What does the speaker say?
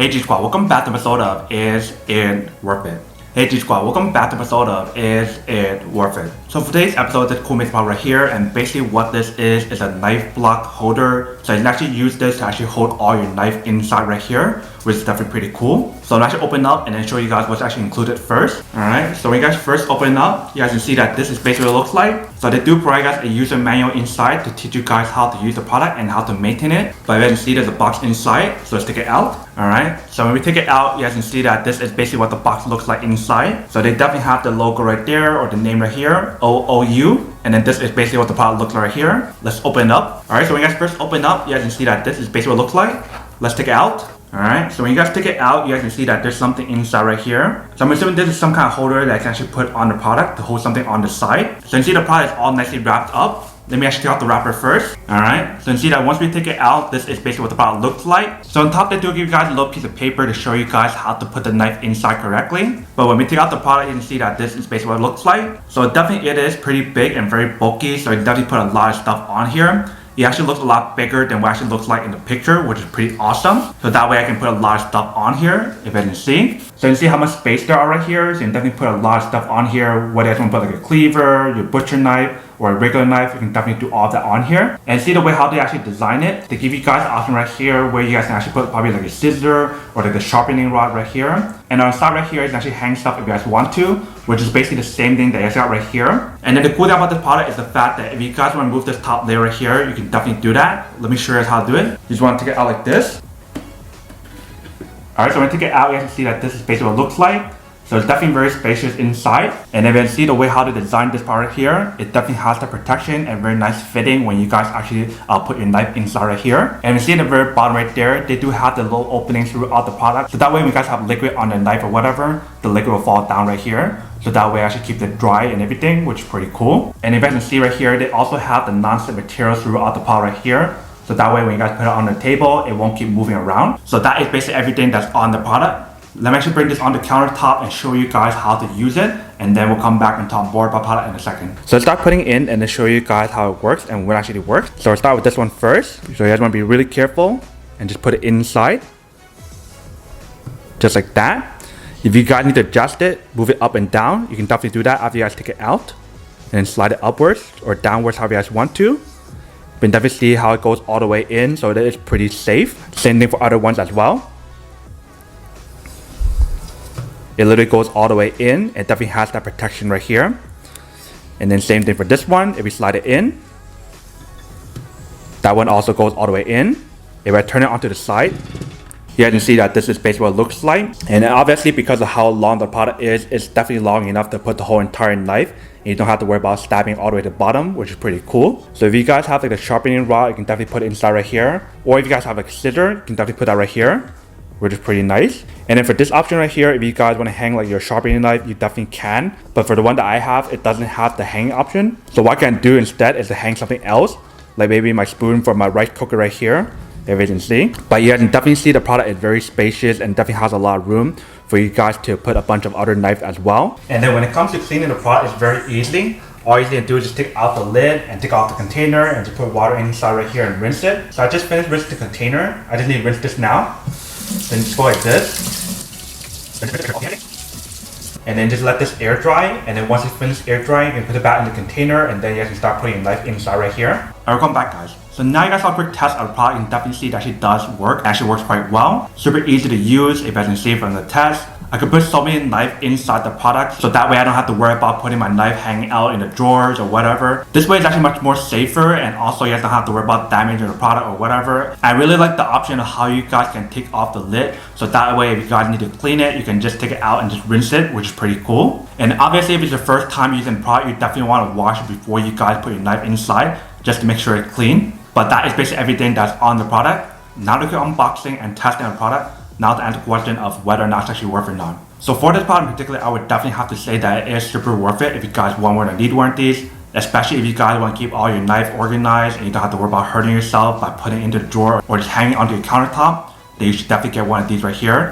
Hey G Squad, welcome back to episode of Is It Worth It? Hey G Squad, welcome back to episode of Is It Worth It? So for today's episode, this cool spot right here, and basically what this is a knife block holder. So you can actually use this to actually hold all your knife inside right here, which is definitely pretty cool. So I'm actually open up and then show you guys what's actually included first. Alright, so when you guys first open up, you guys can see that this is basically what it looks like. So they do provide guys a user manual inside to teach you guys how to use the product and how to maintain it. But you guys can see there's a box inside, so let's take it out. Alright, so when we take it out, you guys can see that this is basically what the box looks like inside. So they definitely have the logo right there, or the name right here, OOU. And then this is basically what the product looks like right here. Let's open it up. Alright, so when you guys first open up, you guys can see that this is basically what it looks like. Let's take it out. Alright, so when you guys take it out, you guys can see that there's something inside right here. So I'm assuming this is some kind of holder that I can actually put on the product to hold something on the side. So you can see the product is all nicely wrapped up. Let me actually take out the wrapper first. Alright, so you can see that once we take it out, this is basically what the product looks like. So on top they do give you guys a little piece of paper to show you guys how to put the knife inside correctly. But when we take out the product, you can see that this is basically what it looks like. So definitely it is pretty big and very bulky, so it definitely put a lot of stuff on here. It actually looks a lot bigger than what it actually looks like in the picture, which is pretty awesome. So that way I can put a lot of stuff on here, if you can see. So you can see how much space there are right here. So you can definitely put a lot of stuff on here. Whether you want to put like a cleaver, your butcher knife, or a regular knife, you can definitely do all of that on here. And see the way how they actually design it. They give you guys an option right here where you guys can actually put probably like a scissor or like a sharpening rod right here. And on the side right here, you can actually hang stuff if you guys want to, which is basically the same thing that you guys got right here. And then the cool thing about this product is the fact that if you guys want to remove this top layer right here, you can definitely do that. Let me show you guys how to do it. You just want to take it out like this. Alright, so when I take it out, you guys can see that this is basically what it looks like. So it's definitely very spacious inside. And if you can see the way how they designed this part right here, it definitely has the protection and very nice fitting when you guys actually put your knife inside right here. And you see at the very bottom right there, they do have the little openings throughout the product. So that way when you guys have liquid on the knife or whatever, the liquid will fall down right here. So that way actually keeps it dry and everything, which is pretty cool. And if you guys can see right here, they also have the non-slip materials throughout the product right here. So that way when you guys put it on the table, it won't keep moving around. So that is basically everything that's on the product. Let me actually bring this on the countertop and show you guys how to use it, and then we'll come back and talk more about product in a second. So let's start putting it in and then show you guys how it works and what actually works. So I'll start with this one first. So you guys want to be really careful and just put it inside. Just like that. If you guys need to adjust it, move it up and down, you can definitely do that after you guys take it out. And then slide it upwards or downwards however you guys want to. You can definitely see how it goes all the way in, so that is pretty safe. Same thing for other ones as well. It literally goes all the way in. It definitely has that protection right here. And then same thing for this one. If we slide it in, that one also goes all the way in. If I turn it onto the side, you guys can see that this is basically what it looks like. And obviously because of how long the product is, it's definitely long enough to put the whole entire knife. And you don't have to worry about stabbing all the way to the bottom, which is pretty cool. So if you guys have like a sharpening rod, you can definitely put it inside right here. Or if you guys have a scissor, you can definitely put that right here, which is pretty nice. And then for this option right here, if you guys want to hang like your sharpening knife, you definitely can. But for the one that I have, it doesn't have the hang option. So what I can do instead is to hang something else, like maybe my spoon for my rice cooker right here, if you can see. But you guys can definitely see the product is very spacious and definitely has a lot of room for you guys to put a bunch of other knives as well. And then when it comes to cleaning the product, it's very easy. All you need to do is just take out the lid and take out the container and just put water inside right here and rinse it. So I just finished rinsing the container. I just need to rinse this now. Then just go like this. And then just let this air dry. And then once it's finished air drying, you can put it back in the container, and then you can start putting your knife inside right here. Alright, welcome back guys. So now you guys saw a quick test of the product. You can definitely see it actually does work. It actually works quite well. Super easy to use. If you guys can see from the test, I could put so many knives inside the product, so that way I don't have to worry about putting my knife hanging out in the drawers or whatever. This way is actually much more safer, and also you guys don't have to worry about damaging the product or whatever. I really like the option of how you guys can take off the lid, so that way if you guys need to clean it, you can just take it out and just rinse it, which is pretty cool. And obviously if it's your first time using the product, you definitely want to wash it before you guys put your knife inside, just to make sure it's clean. But that is basically everything that's on the product. Now to get unboxing and testing the product, now to answer the question of whether or not it's actually worth it or not. So for this product in particular, I would definitely have to say that it is super worth it if you guys want one or need one of these. Especially if you guys want to keep all your knife organized and you don't have to worry about hurting yourself by putting it into the drawer or just hanging onto your countertop, then you should definitely get one of these right here.